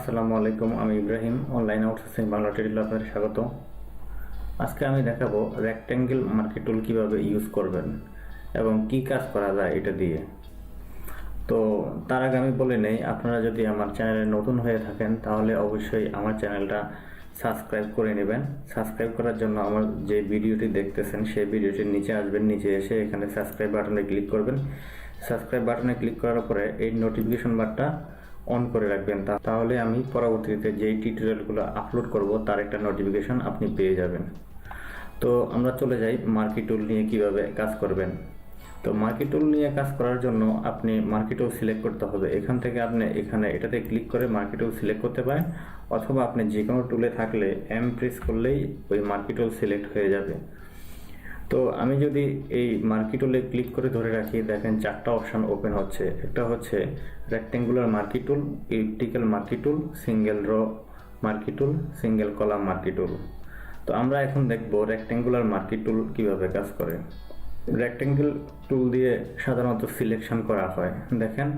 আসসালামু আলাইকুম, আমি ইব্রাহিম। অনলাইন আউটসোর্সিং বাংলা টিউটোরিয়ালে আপনাদের স্বাগত। আজকে আমি দেখাবো রেক্ট্যাঙ্গেল মার্কি টুল কীভাবে ইউজ করবেন এবং কি কাজ করা যায় এটা দিয়ে। তো তার আগে আমি বলে নেই, আপনারা যদি আমার চ্যানেলে নতুন হয়ে থাকেন তাহলে অবশ্যই আমার চ্যানেলটা সাবস্ক্রাইব করে নেবেন। সাবস্ক্রাইব করার জন্য আমার যে ভিডিওটি দেখতেছেন সেই ভিডিওটির নিচে আসবেন, নিচে এসে এখানে সাবস্ক্রাইব বাটনে ক্লিক করবেন। সাবস্ক্রাইব বাটনে ক্লিক করার পরে এই নোটিফিকেশন বারটা অন করে রাখবেন, তাহলে আমি পরবর্তীতে যেই টিউটোরিয়ালগুলো আপলোড করব তার একটা নোটিফিকেশন আপনি পেয়ে যাবেন। তো আমরা চলে যাই মার্কি টুল নিয়ে কিভাবে কাজ করবেন। তো মার্কি টুল নিয়ে কাজ করার জন্য আপনি মার্কি টুল সিলেক্ট করতে হবে। এখান থেকে আপনি এটাতে ক্লিক করে মার্কি টুল সিলেক্ট করতে পারেন, অথবা আপনি যে কোনো টুলে থাকলে এম প্রেস করলেই ওই মার্কি টুল সিলেক্ট হয়ে যাবে। তো আমি যদি এই মার্কি টুলে ক্লিক করে ধরে রাখি, দেখেন চারটা অপশন ওপেন হচ্ছে। একটা হচ্ছে রেক্ট্যাঙ্গুলার মার্কি টুল, ইলিপ্টিক্যাল মার্কি টুল, সিঙ্গেল র মার্কি টুল, সিঙ্গেল কলাম মার্কি টুল। তো আমরা এখন দেখব রেক্ট্যাঙ্গুলার মার্কি টুল কিভাবে কাজ করে। রেক্ট্যাঙ্গেল টুল দিয়ে সাধারণত সিলেকশন করা হয়। দেখেন,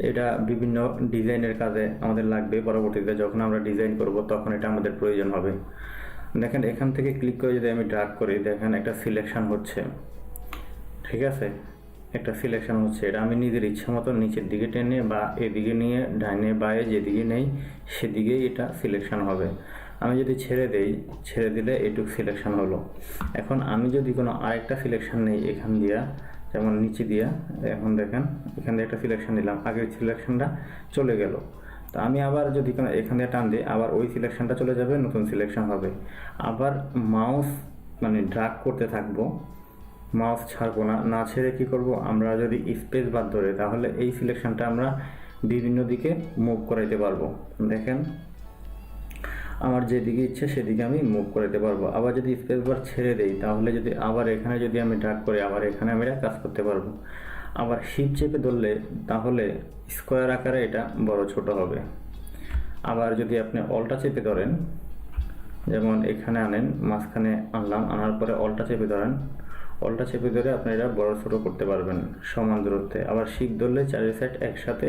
এটা বিভিন্ন ডিজাইনের কাজে আমাদের লাগবে। পরবর্তীতে যখন আমরা ডিজাইন করব তখন এটা আমাদের প্রয়োজন হবে। দেখেন, এখান থেকে ক্লিক করে যদি আমি ড্র্যাগ করি, দেখেন একটা সিলেকশন হচ্ছে। ঠিক আছে, একটা সিলেকশন হচ্ছে। এটা আমি নিজের ইচ্ছা মতো নিচের দিকে টেনে বা এদিকে নিয়ে ডাইনে বায়ে যেদিকে নেই সেদিকেই এটা সিলেকশন হবে। আমি যদি ছেড়ে দিলে এটুক সিলেকশন হলো। এখন আমি যদি কোনো আরেকটা সিলেকশন নেই এখান দিয়া, যেমন নিচে দিয়া, এখন দেখেন এখান দিয়ে একটা সিলেকশন নিলাম, আগের সিলেকশনটা চলে গেল। তো আমি আবার যদি কোনো এখান দিয়ে টান দিই, আবার ওই সিলেকশনটা চলে যাবে, নতুন সিলেকশন হবে। আবার মাউস ড্র্যাগ করতে থাকবো, মাউস ছাড়বো না। না ছেড়ে কি করব, আমরা যদি স্পেস বার ধরে তাহলে এই সিলেকশনটা আমরা বিভিন্ন দিকে মুভ করাইতে পারবো। দেখেন, আমার যেদিকে ইচ্ছে সেদিকে আমি মুভ করাইতে পারবো। আবার যদি স্পেস বার ছেড়ে দেই তাহলে যদি আবার এখানে যদি আমি ড্র্যাগ করি, আবার এখানে আমি কাজ করতে পারবো। আবার শিপ চেপে ধরলে তাহলে স্কোয়ার আকারে এটা বড় ছোট হবে। আবার যদি আপনি অল্টা চেপে ধরেন, যেমন এখানে আনেন, মাঝখানে আনলাম, আনার পরে অল্টা চেপে ধরেন, অল্টা চেপে ধরে আপনি এটা বড় ছোট করতে পারবেন সমান দূরত্বে। আবার শিপ ধরলে চারি সাইড একসাথে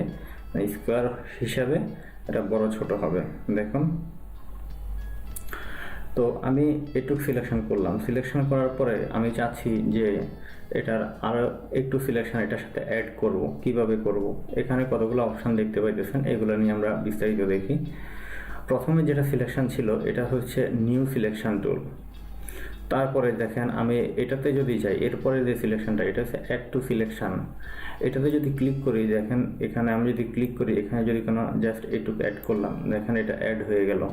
স্কোয়ার হিসাবে এটা বড় ছোট হবে। দেখুন, তো আমি এটুক সিলেকশন করলাম। সিলেকশন করার পরে আমি চাচ্ছি যে এটার আরও একটু সিলেকশন এটার সাথে অ্যাড করব। কিভাবে করব, এখানে কতগুলো অপশান দেখতে পাইতেছেন, এগুলো নিয়ে আমরা বিস্তারিত দেখি। প্রথমে যেটা সিলেকশন ছিল এটা হচ্ছে নিউ সিলেকশন টুল। তারপরে দেখেন, আমি এটাতে যদি যাই, এরপরে যে সিলেকশনটা এটা হচ্ছে অ্যাড টু সিলেকশন। এটাতে যদি ক্লিক করি, দেখেন এখানে আমি যদি ক্লিক করি, এখানে যদি কোনো জাস্ট এটুকু অ্যাড করলাম, দেখেন এটা অ্যাড হয়ে গেল,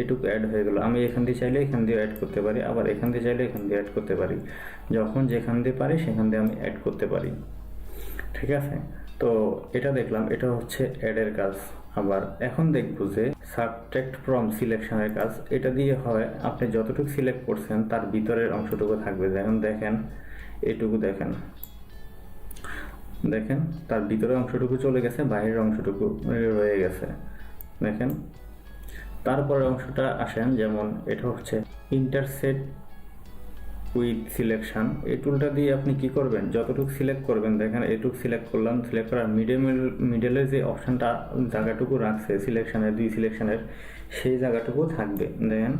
এটুকু অ্যাড হয়ে গেল। আমি এখান দিয়ে চাইলে এখান দিয়ে অ্যাড করতে পারি, আবার এখান দিয়ে চাইলে এখান দিয়ে অ্যাড করতে পারি। যখন যেখান দিয়ে পারি সেখান দিয়ে আমি অ্যাড করতে পারি। ঠিক আছে, তো এটা দেখলাম, এটা হচ্ছে অ্যাডের কাজ। আবার এখন দেখব যে সাবট্রাক্ট ফ্রম সিলেকশনের কাজ। এটা দিয়ে হয় আপনি যতটুকু সিলেক্ট করছেন তার ভিতরের অংশটুকু থাকবে। যেমন দেখেন এটুকু, দেখেন তার ভিতরের অংশটুকু চলে গেছে, বাইরের অংশটুকু রয়ে গেছে। দেখেন, তারপরের অংশটা আসেন, যেমন এটা হচ্ছে ইন্টারসেট উইথ সিলেকশন। এই টুলটা দিয়ে আপনি কি করবেন, যতটুকু সিলেক্ট করবেন, দেখেন এটুকু সিলেক্ট করলাম, সিলেক্ট করার মিডলে যে অপশানটা জায়গাটুকু রাখছে সিলেকশনের, দুই সিলেকশনের, সেই জায়গাটুকু থাকবে। দেখেন,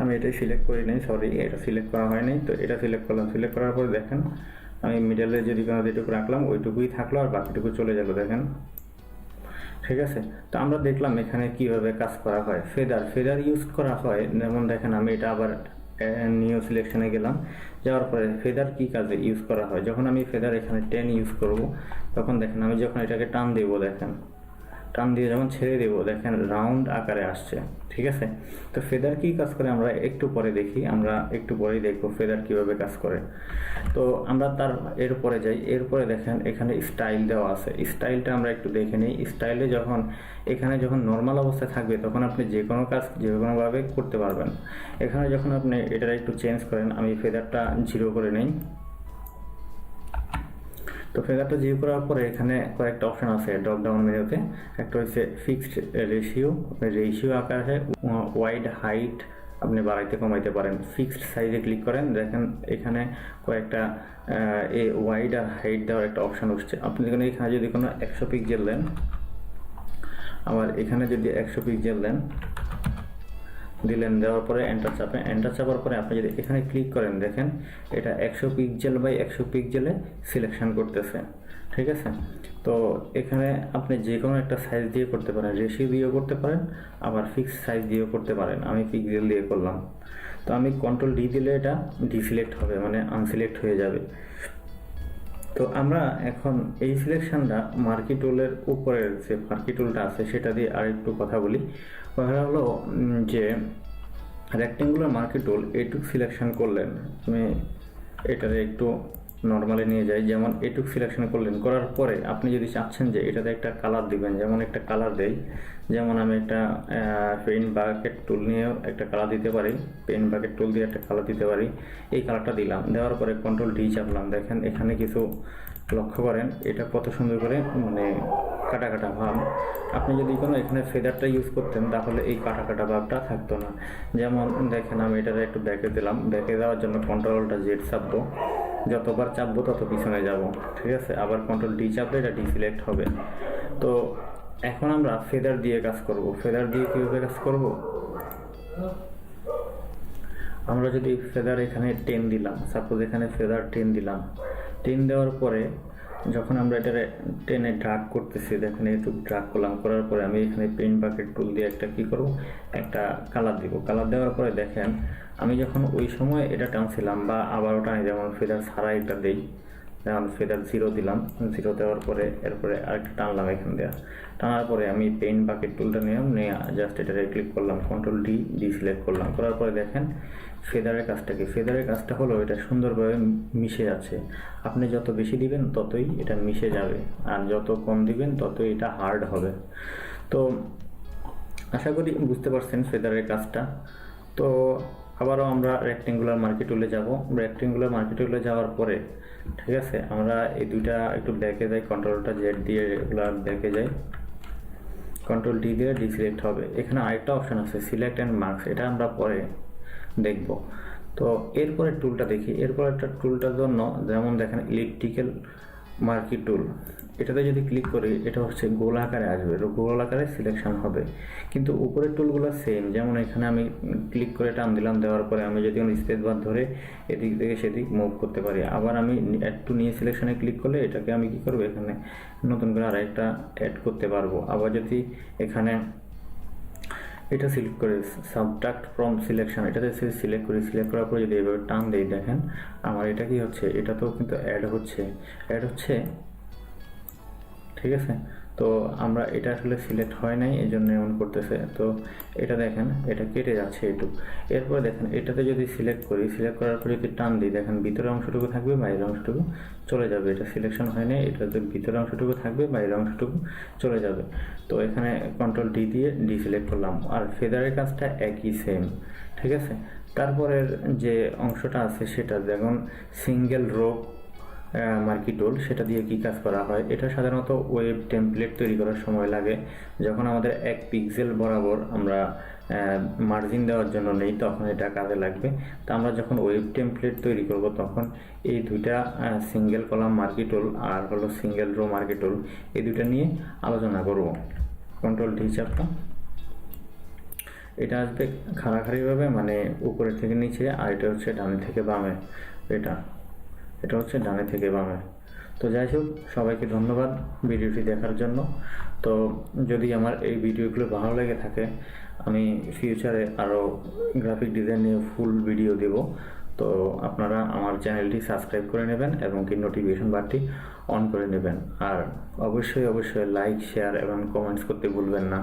আমি এটাই সিলেক্ট করি নাই, সরি, এটা সিলেক্ট করা হয়নি। তো এটা সিলেক্ট করলাম, সিলেক্ট করার পরে দেখেন আমি মিডলে যদি কোনো যেটুকু রাখলাম ওইটুকুই থাকলো, আর বাকিটুকু চলে গেল। দেখেন, ঠিক আছে। তো আমরা দেখলাম এখানে কিভাবে কাজ করা হয়। ফেদার ইউজ করা হয়। যেমন দেখেন, আমি এটা আবার নিউ সিলেকশনে গেলাম, যাওয়ার পরে ফেদার কি কাজে ইউজ করা হয়। যখন আমি ফেদার এখানে 10 ইউজ করব, তখন দেখেন আমি যখন এটাকে টান দেবো, দেখেন টান দিয়ে যখন ছেড়ে দেবো, দেখেন রাউন্ড আকারে আসছে। ঠিক আছে, তো ফেদার কি কাজ করে আমরা একটু পরে দেখি, আমরা একটু পরেই দেখবো ফেদার কিভাবে কাজ করে। তো আমরা এরপরে যাই। এরপরে দেখেন এখানে স্টাইল দেওয়া আছে, স্টাইলটা আমরা একটু দেখে নিই। স্টাইলে যখন নর্মাল অবস্থায় থাকবে তখন আপনি যে কোনো কাজ যে কোনোভাবে করতে পারবেন। এখানে যখন আপনি এটা একটু চেঞ্জ করেন, আমি ফেদারটা 0 করে নেই। তো ফেদারটা জিরো করার পরে এখানে কয়েকটা অপশন আছে ড্রপ ডাউন মেনুতে। একটা হচ্ছে ফিক্সড রেশিও আকারে ওয়াইড হাইট আপনি বাড়াইতে কমাইতে পারেন। ফিক্সড সাইজে ক্লিক করেন, দেখেন এখানে কয়েকটা ওয়াইড আর হাইট দেওয়ার একটা অপশন উঠছে। আপনি এখানে যদি কোনো 100 পিক্সেল দেন, আবার এখানে যদি 100 পিক্সেল দিলেন, দেওয়ার পরে এন্টার চাপেন, এন্টার চাপার পরে আপনি যদি এখানে ক্লিক করেন, দেখেন এটা 100 পিক্সেল বাই 100 পিক্সেলে সিলেকশন করতেছে। ঠিক আছে, তো এখানে আপনি যে কোনো একটা সাইজ দিয়ে করতে পারেন, রেশিও দিয়েও করতে পারেন, আবার ফিক্স সাইজ দিয়েও করতে পারেন। আমি পিক্সেল দিয়ে করলাম। তো আমি কন্ট্রোল ডি দিলে এটা ডিসিলেক্ট হবে, মানে আনসিলেক্ট হয়ে যাবে। তো আমরা এখন এই সিলেকশনটা মার্কি টুলের উপরের যে মার্কি টুলটা আছে সেটা দিয়ে আরেকটু কথা বলি। কথা হলো যে রেক্টেঙ্গুলার মার্কি টুল এইটুক সিলেকশন করলেন, আমি এটারে একটু নর্মালি নিয়ে যাই। যেমন এইটুক সিলেকশন করলেন, করার পরে আপনি যদি চাচ্ছেন যে এটাতে একটা কালার দিবেন, যেমন একটা কালার দেই, যেমন আমি একটা পেন বাকেট টুল নিয়েও একটা কালার দিতে পারি, পেন বাকেট টুল দিয়ে একটা কালার দিতে পারি। এই কালারটা দিলাম, দেওয়ার পরে কন্ট্রোল ডি চাপলাম। দেখেন এখানে কিছু লক্ষ্য করেন, এটা কত সুন্দর করে মানে কাটা কাটা ভাব। আপনি যদি কোনো এখানে ফেদারটা ইউজ করতেন তাহলে এই কাটা কাটা ভাবটা থাকতো না। যেমন দেখেন আমি এটাতে একটু ব্যাকে দিলাম, ব্যাকে দেওয়ার জন্য কন্ট্রোলটা জেড চাপবো, যতবার চাপবো তত পিছনে যাব। ঠিক আছে, আবার কন্ট্রোল ডি চাপলে এটা ডিসিলেক্ট হবে। তো এখন আমরা ফেদার দিয়ে কাজ করব। ফেদার দিয়ে কীভাবে কাজ করব? আমরা যদি ফেদার এখানে 10 দিলাম, সাপোজ এখানে ফেদার 10 দিলাম, 10 দেওয়ার পরে যখন আমরা এটা 10-এ ড্রাগ করতেছি, দেখেন একটু ড্রাগ করলাম, করার পরে আমি এখানে পেন বাকেট টুল দিয়ে একটা কী করব, একটা কালার দিব। কালার দেওয়ার পরে দেখেন আমি যখন ওই সময় এটা টানছিলাম বা আবারও টানি, যেমন ফেদার ছাড়া এটা দিই, যেমন ফেদার 0 দিলাম, 0 দেওয়ার পরে এরপরে আরেকটা টানলাম, এখান দেওয়া টানার পরে আমি পেন বাকেট টুলটা নিয়ে জাস্ট এটাতে ক্লিক করলাম, কন্ট্রোল ডি সিলেক্ট করলাম। করার পরে দেখেন ফেদারের কাজটা কি? ফেদারের কাজটা হলো এটা সুন্দরভাবে মিশে আছে। আপনি যত বেশি দিবেন ততই এটা মিশে যাবে, আর যত কম দিবেন ততই এটা হার্ড হবে। তো আশা করি বুঝতে পারছেন ফেদারের কাজটা। তো আবারও আমরা রেক্টেঙ্গুলার মার্কি টুলে যাব। রেক্টেঙ্গুলার মার্কি টুলে যাওয়ার পরে ঠিক আছে, আমরা এই দুইটা একটু ব্যাকে যাই, কন্ট্রোলটা জেড দিয়ে রেগুলার ব্যাকে যাই, কন্ট্রোল ডি দিয়ে ডিসিলেক্ট হবে। এখানে আরেকটা অপশন আছে সিলেক্ট অ্যান্ড মার্কস, এটা আমরা পরে দেখব। তো এরপরে টুলটা দেখি। এরপর একটা টুলটার জন্য যেমন দেখেন ইলিপ্টিক্যাল মার্কি টুল, এটাতে যদি ক্লিক করি এটা হচ্ছে গোল আকারে আসবে, গোল আকারে সিলেকশন হবে। কিন্তু উপরের টুলগুলো সেম, যেমন এখানে আমি ক্লিক করে টান দিলাম, দেওয়ার পরে আমি যদি স্পেস বার ধরে এদিক থেকে সেদিক মুভ করতে পারি। আবার আমি অ্যাড টু নিয়ে সিলেকশনে ক্লিক করলে এটাকে আমি কি করবো, এখানে নতুন করে আরেকটা অ্যাড করতে পারবো। আবার যদি এখানে এটা সিলেক্ট করে সাবট্রাক্ট ফ্রম সিলেকশন, এটাতে সিলেক্ট করি, সিলেক্ট করার পরে যদি এভাবে টান দিই, দেখেন আমার এটা কি হচ্ছে, এটা তো কিন্তু অ্যাড হচ্ছে। ঠিক আছে, তো আমরা এটা আসলে সিলেক্ট হয় নাই, এই জন্য এমন করতেছে। তো এটা দেখেন এটা কেটে যাচ্ছে একটু। এরপরে দেখেন এটাতে যদি সিলেক্ট করি, সিলেক্ট করার পর যদি টান দিই, দেখেন ভিতরের অংশটুকু থাকবে, বাইরের অংশটুকু চলে যাবে। এটা সিলেকশন হয় নাই, এটাতে ভিতরের অংশটুকু থাকবে, বাইরের অংশটুকু চলে যাবে। তো এখানে কন্ট্রোল ডি দিয়ে ডিসিলেক্ট করলাম। আর ফেদারের কাজটা একই সেম। ঠিক আছে, তারপরের যে অংশটা আছে সেটা যেমন সিঙ্গেল রো মার্কি টুল, সেটা দিয়ে কি কাজ করা হয়? এটা সাধারণত ওয়েব টেমপ্লেট তৈরি করার সময় লাগে, যখন আমাদের 1 পিক্সেল বরাবর আমরা মার্জিন দেওয়ার জন্য নেই, তখন এটা কাজে লাগবে। তো আমরা যখন ওয়েব টেমপ্লেট তৈরি করব তখন এই দুইটা সিঙ্গেল কলাম মার্কি টুল আর হলো সিঙ্গেল রো মার্কি টুল, এই দুইটা নিয়ে আলোচনা করব। কন্ট্রোল ডি চাপটা, এটা আসবে খাড়াখাড়িভাবে, মানে উপরের থেকে নিচে, আর এটা হচ্ছে ডানে থেকে বামে, এটা হচ্ছে ডানে থেকে বামে। তো যাই হোক, সবাইকে ধন্যবাদ ভিডিওটি দেখার জন্য। তো যদি আমার এই ভিডিওগুলো ভালো লেগে থাকে, আমি ফিউচারে আরও গ্রাফিক ডিজাইন নিয়ে ফুল ভিডিও দেব। তো আপনারা আমার চ্যানেলটি সাবস্ক্রাইব করে নেবেন এবং কি নোটিফিকেশন বারটি অন করে নেবেন। আর অবশ্যই লাইক, শেয়ার এবং কমেন্টস করতে ভুলবেন না।